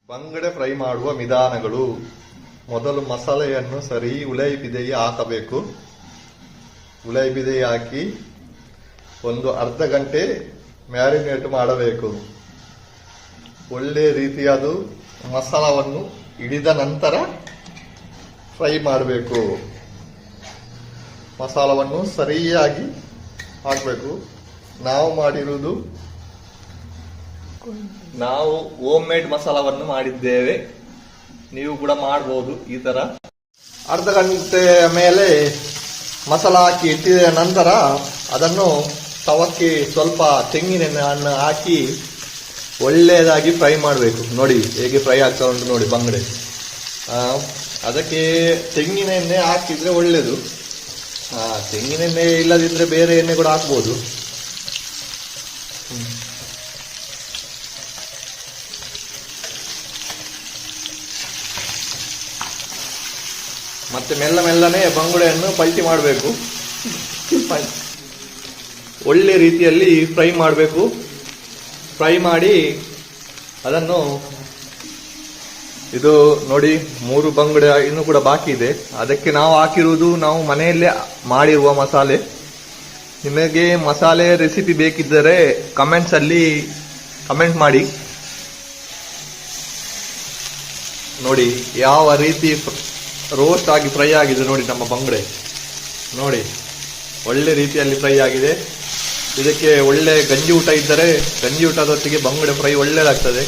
ಬಂಗಡೆ fry ಮಾಡುವ ವಿಧಾನಗಳು. ಮೊದಲು ಮಸಾಲೆಯನ್ನು ಸರಿ ಉಲೈ ಬಿದೆಗೆ ಹಾಕಬೇಕು. ಉಲೈ ಬಿದೆ ಹಾಕಿ ಒಂದು ಅರ್ಧ ಗಂಟೆ ಮ್ಯಾರಿನೇಟ್ ಮಾಡಬೇಕು. ಒಳ್ಳೆ ರೀತಿಯಾದ ಮಸಾಲವನ್ನು ಹಿಡಿದ ನಂತರ ಫ್ರೈ ಮಾಡಬೇಕು. ಮಸಾಲವನ್ನು ಸರಿಯಾಗಿ ಹಾಕಬೇಕು. ನಾವು ಹೋಮ್ ಮೇಡ್ ಮಸಾಲವನ್ನು ಮಾಡಿದ್ದೇವೆ, ನೀವು ಕೂಡ ಮಾಡಬಹುದು ಈ ತರ. ಅರ್ಧ ಗಂಟೆ ಮೇಲೆ ಮಸಾಲ ಹಾಕಿ ಇಟ್ಟಿದ ನಂತರ ಅದನ್ನು ತವಕ್ಕೆ ಸ್ವಲ್ಪ ತೆಂಗಿನೆಣ್ಣೆ ಹಾಕಿ ಒಳ್ಳೆಯದಾಗಿ ಫ್ರೈ ಮಾಡಬೇಕು. ನೋಡಿ ಹೇಗೆ ಫ್ರೈ ಆಗ್ತಾ ಉಂಟು ನೋಡಿ ಬಂಗಡೆ. ಅದಕ್ಕೆ ತೆಂಗಿನ ಎಣ್ಣೆ ಹಾಕಿದ್ರೆ ಒಳ್ಳೇದು. ತೆಂಗಿನ ಎಣ್ಣೆ ಇಲ್ಲದಿದ್ರೆ ಬೇರೆ ಎಣ್ಣೆ ಕೂಡ ಹಾಕ್ಬೋದು. ಮತ್ತೆ ಮೆಲ್ಲನೆ ಬಂಗುಡೆಯನ್ನು ಪಲ್ಟಿ ಮಾಡಬೇಕು. ಒಳ್ಳೆ ರೀತಿಯಲ್ಲಿ ಫ್ರೈ ಮಾಡಬೇಕು. ಫ್ರೈ ಮಾಡಿ ಅದನ್ನು ಇದು ನೋಡಿ 3 ಬಂಗುಡೆ ಇನ್ನೂ ಕೂಡ ಬಾಕಿ ಇದೆ. ಅದಕ್ಕೆ ನಾವು ಹಾಕಿರುವುದು ನಾವು ಮನೆಯಲ್ಲೇ ಮಾಡಿರುವ ಮಸಾಲೆ. ನಿಮಗೆ ಮಸಾಲೆ ರೆಸಿಪಿ ಬೇಕಿದ್ದರೆ ಕಮೆಂಟ್ಸ್ ಅಲ್ಲಿ ಕಮೆಂಟ್ ಮಾಡಿ. ನೋಡಿ ಯಾವ ರೀತಿ ರೋಸ್ಟ್ ಆಗಿ ಫ್ರೈ ಆಗಿದೆ ನೋಡಿ ನಮ್ಮ ಬಂಗುಡೆ. ನೋಡಿ ಒಳ್ಳೆ ರೀತಿಯಲ್ಲಿ ಫ್ರೈ ಆಗಿದೆ. ಇದಕ್ಕೆ ಒಳ್ಳೆ ಗಂಜಿ ಊಟ ಇದ್ದರೆ ಗಂಜಿ ಊಟದೊಟ್ಟಿಗೆ ಬಂಗುಡೆ ಫ್ರೈ ಒಳ್ಳೆಯದಾಗ್ತದೆ.